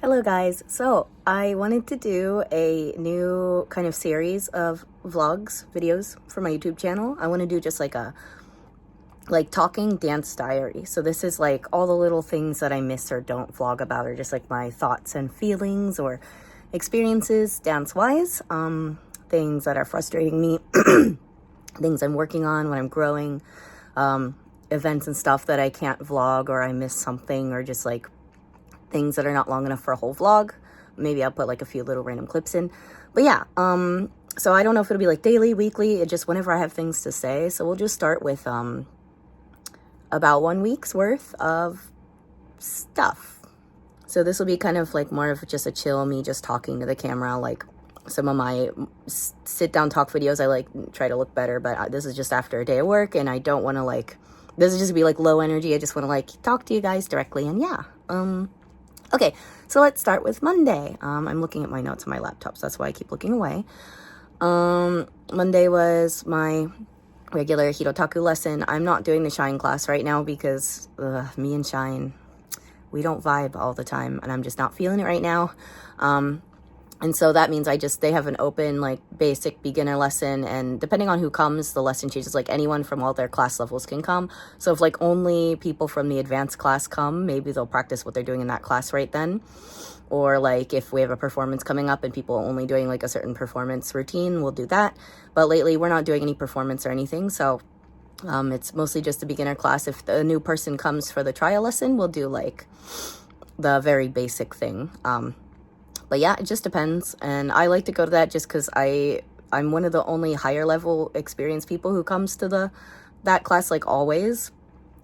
Hello guys, so I wanted to do a new kind of series of vlogs, videos for my YouTube channel. I want to do just like a talking dance diary. So this is like all the little things that I miss or don't vlog about, or just like my thoughts and feelings or experiences dance wise, things that are frustrating me, things I'm working on when I'm growing, events and stuff that I can't vlog or I miss something, or just like things that are not long enough for a whole vlog. Maybe I'll put like a few little random clips in. But yeah, so I don't know if it'll be like daily, weekly, just whenever I have things to say. So we'll just start with about 1 week's worth of stuff. So this will be kind of like more of just a chill, me just talking to the camera. Like some of my sit down talk videos, I like try to look better, but this is just after a day of work and I don't want to like, this is just be like low energy. I just want to like talk to you guys directly. And yeah, okay, so let's start with Monday. I'm looking at my notes on my laptop, so that's why I keep looking away. Monday was my regular Hirotaku lesson. I'm not doing the Shine class right now because me and Shine, we don't vibe all the time, and I'm just not feeling it right now. And so that means they have an open, like, basic beginner lesson, and depending on who comes, the lesson changes. Like, anyone from all their class levels can come. So if, like, only people from the advanced class come, maybe they'll practice what they're doing in that class right then. Or, like, if we have a performance coming up and people are only doing, like, a certain performance routine, we'll do that. But lately, we're not doing any performance or anything, so it's mostly just a beginner class. If a new person comes for the trial lesson, we'll do, like, the very basic thing. But yeah, it just depends. And I like to go to that just because I'm one of the only higher level experienced people who comes to that class, like, always.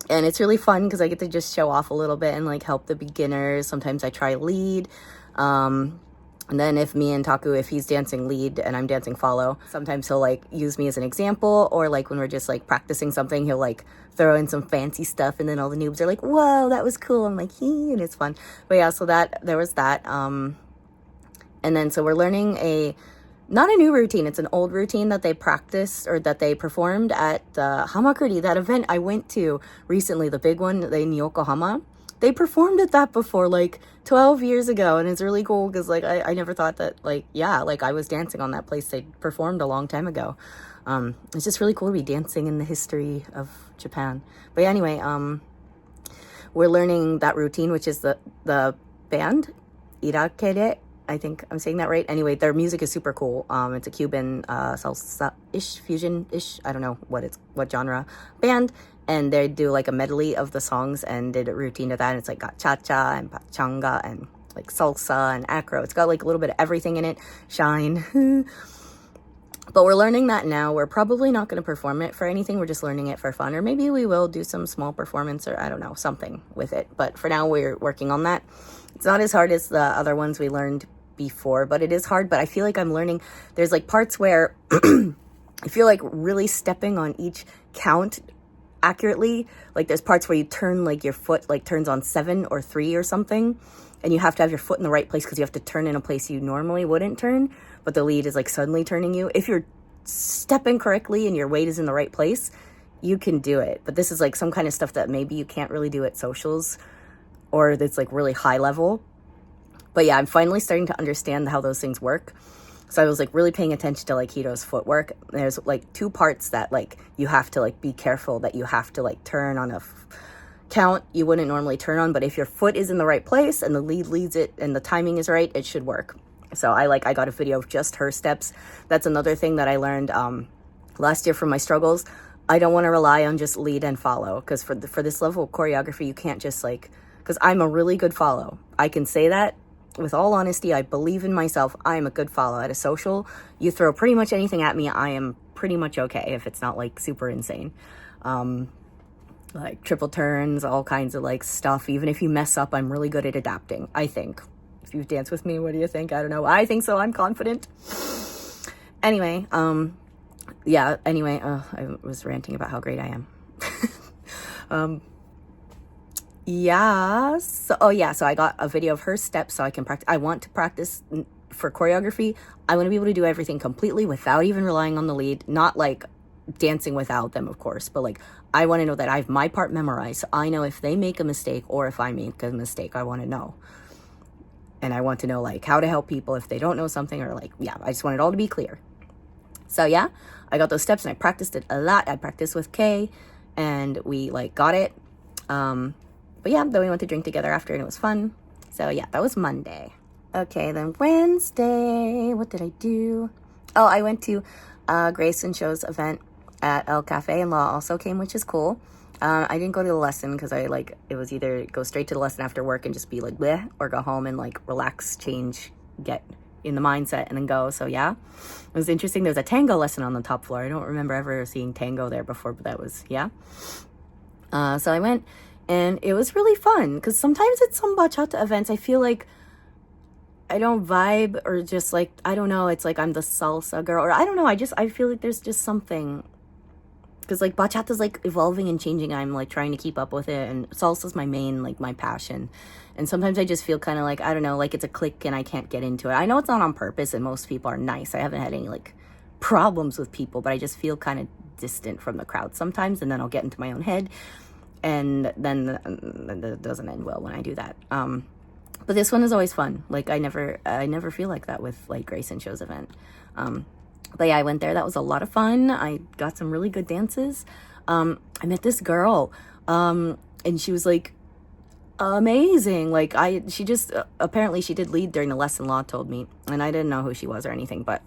And it's really fun because I get to just show off a little bit and like help the beginners. Sometimes I try lead. And then if he's dancing lead and I'm dancing follow, sometimes he'll like use me as an example, or like when we're just like practicing something, he'll like throw in some fancy stuff, and then all the noobs are like, whoa, that was cool. I'm like, and it's fun. But yeah, so there was that. And then, so we're learning not a new routine, it's an old routine that they practiced or that they performed at Hamakuri, that event I went to recently, the big one in Yokohama. They performed at that before, like 12 years ago, and it's really cool because like I never thought that, like, yeah, like I was dancing on that place they performed a long time ago. It's just really cool to be dancing in the history of Japan. But yeah, anyway, we're learning that routine, which is the band Irakere. I think I'm saying that right. Anyway, their music is super cool. It's a Cuban salsa-ish, fusion-ish, I don't know what genre band, and they do like a medley of the songs and did a routine to that. And it's like got cha-cha and pachanga and like salsa and acro. It's got like a little bit of everything in it. Shine. But we're learning that now. We're probably not going to perform it for anything. We're just learning it for fun, or maybe we will do some small performance, or I don't know, something with it. But for now, we're working on that. It's not as hard as the other ones we learned before, but it is hard. But I feel like I'm learning. There's like parts where I feel like really stepping on each count accurately. Like there's parts where you turn, like your foot like turns on 7 or 3 or something, and you have to have your foot in the right place because you have to turn in a place you normally wouldn't turn, but the lead is like suddenly turning you. If you're stepping correctly and your weight is in the right place, you can do it. But this is like some kind of stuff that maybe you can't really do at socials, or that's like really high level. But yeah, I'm finally starting to understand how those things work. So I was like really paying attention to like Hito's footwork. There's like 2 parts that like you have to like be careful that you have to like turn on a count you wouldn't normally turn on, but if your foot is in the right place and the lead leads it and the timing is right, it should work. So I got a video of just her steps. That's another thing that I learned last year from my struggles. I don't want to rely on just lead and follow, because for this level of choreography, you can't just like, because I'm a really good follow. I can say that with all honesty. I believe in myself. I am a good follow. At a social, you throw pretty much anything at me, I am pretty much okay if it's not like super insane. Like triple turns, all kinds of like stuff. Even if you mess up, I'm really good at adapting, I think. If you've danced with me, what do you think? I don't know. I think so. I'm confident. Anyway, yeah, anyway, I was ranting about how great I am. Yeah, so I got a video of her steps so I can practice. I want to practice for choreography. I want to be able to do everything completely without even relying on the lead, not like dancing without them, of course, but like I want to know that I have my part memorized, so I know if they make a mistake or if I make a mistake. I want to know. and I want to know like how to help people if they don't know something, or like, yeah, I just want it all to be clear. So yeah, I got those steps and I practiced it a lot. I practiced with Kay and we like got it. But yeah, then we went to drink together after and it was fun. So yeah, that was Monday. Okay, then Wednesday, what did I do? Oh, I went to Grace and Show's event at El Cafe, and Law also came, which is cool. I didn't go to the lesson because it was either go straight to the lesson after work and just be like bleh, or go home and like relax, change, get in the mindset and then go. So yeah, it was interesting. There's a tango lesson on the top floor. I don't remember ever seeing tango there before, but that was, yeah. So I went and it was really fun because sometimes at some bachata events, I feel like I don't vibe, or just like, I don't know, it's like I'm the salsa girl, or I don't know, I feel like there's just something, because like bachata's like evolving and changing. I'm like trying to keep up with it, and salsa's my main, like my passion. And sometimes I just feel kind of like, I don't know, like it's a clique and I can't get into it. I know it's not on purpose and most people are nice. I haven't had any like problems with people, but I just feel kind of distant from the crowd sometimes, and then I'll get into my own head, and then it doesn't end well when I do that. But this one is always fun. Like I never feel like that with like Grace and Show's event. But yeah, I went there. That was a lot of fun. I got some really good dances. I met this girl, and she was like amazing. Like she just apparently she did lead during the lesson. Law told me, and I didn't know who she was or anything, but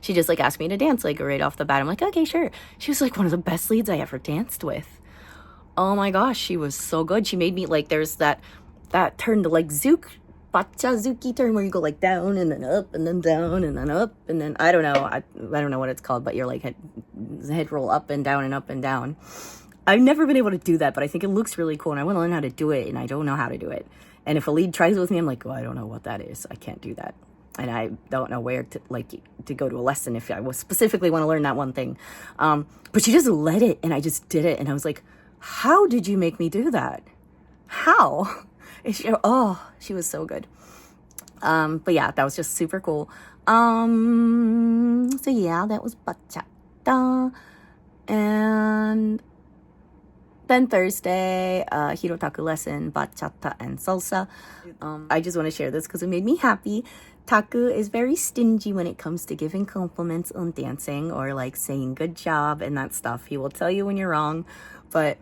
she just like asked me to dance like right off the bat. I'm like, okay, sure. She was like one of the best leads I ever danced with. Oh my gosh, she was so good. She made me like, there's that turn, to like Bachazuki turn where you go like down and then up and then down and then up and then I don't know what it's called, but you're like head roll up and down and up and down. I've never been able to do that, but I think it looks really cool and I want to learn how to do it, and I don't know how to do it. And if a lead tries it with me, I'm like, oh, I don't know what that is. I can't do that. And I don't know where to go to a lesson if I specifically want to learn that one thing. But she just led it and I just did it. And I was like, how did you make me do that? How? She was so good. But yeah, that was just super cool. So yeah, that was bachata. And then Thursday, Hirotaku lesson, bachata and salsa. I just want to share this because it made me happy. Taku is very stingy when it comes to giving compliments on dancing or like saying good job and that stuff. He will tell you when you're wrong, but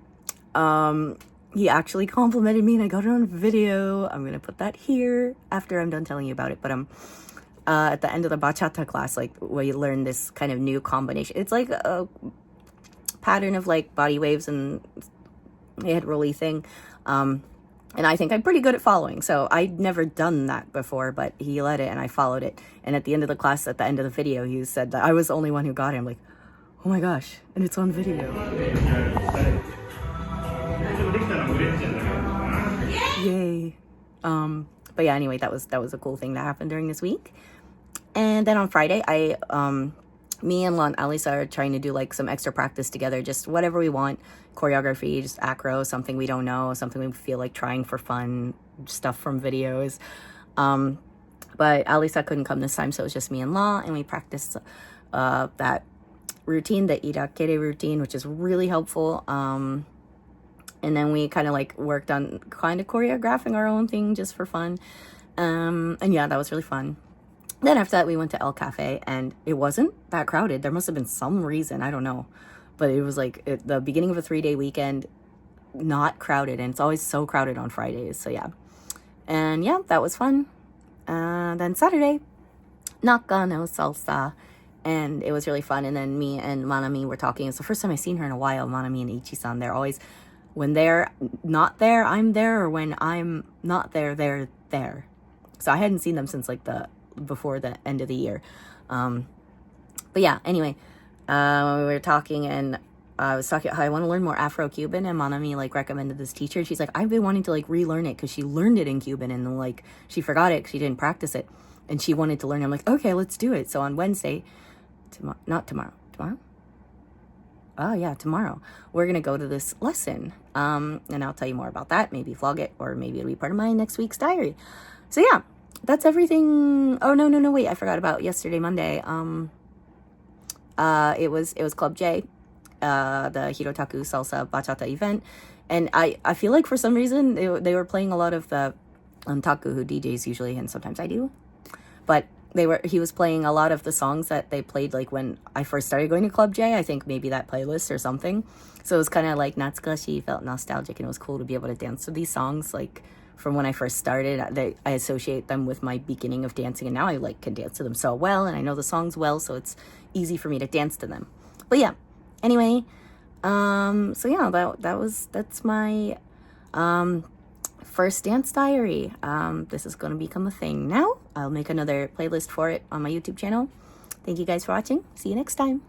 he actually complimented me and I got it on video. I'm going to put that here after I'm done telling you about it. But at the end of the bachata class, like where you learn this kind of new combination. It's like a pattern of like body waves and head rolly thing. And I think I'm pretty good at following. So I'd never done that before, but he led it and I followed it. And at the end of the class, at the end of the video, he said that I was the only one who got it. I'm like, oh my gosh, and it's on video. Yay. But yeah, anyway, that was a cool thing that happened during this week. And then on Friday, me and Lon Alisa are trying to do like some extra practice together, just whatever we want, choreography, just acro, something we don't know, something we feel like trying for fun, stuff from videos. But Alisa couldn't come this time, so it was just me and Law, and we practiced that routine, the irakere routine, which is really helpful. And then we kind of like worked on kind of choreographing our own thing just for fun. And yeah, that was really fun. Then after that, we went to El Cafe, and it wasn't that crowded. There must have been some reason, I don't know. But it was like the beginning of a 3-day weekend, not crowded. And it's always so crowded on Fridays. So yeah. And yeah, that was fun. Then Saturday, Nakano salsa. And it was really fun. And then me and Manami were talking. It's the first time I've seen her in a while, Manami and Ichi-san. They're always, when they're not there, I'm there. Or when I'm not there, they're there. So I hadn't seen them since like before the end of the year. But yeah, anyway, we were talking, and I was talking how I want to learn more Afro-Cuban, and Manami like recommended this teacher, and she's like, I've been wanting to like relearn it because she learned it in Cuban and like she forgot it because she didn't practice it, and she wanted to learn. I'm like, okay, let's do it. So on Wednesday, tomorrow, we're gonna go to this lesson, and I'll tell you more about that, maybe vlog it, or maybe it'll be part of my next week's diary. So yeah, that's everything. Oh, no, wait, I forgot about yesterday, Monday. It was Club J, the Hirotaku Salsa Bachata event. And I feel like for some reason they were playing a lot of the Taku, who DJs usually, and sometimes I do. But he was playing a lot of the songs that they played like when I first started going to Club J. I think maybe that playlist or something. So it was kind of like natsukashi, felt nostalgic, and it was cool to be able to dance to these songs like from when I first started. I associate them with my beginning of dancing, and now I like can dance to them so well, and I know the songs well, so it's easy for me to dance to them. But yeah, anyway, so yeah, that's my first dance diary. This is going to become a thing now. I'll make another playlist for it on my YouTube channel. Thank you guys for watching. See you next time.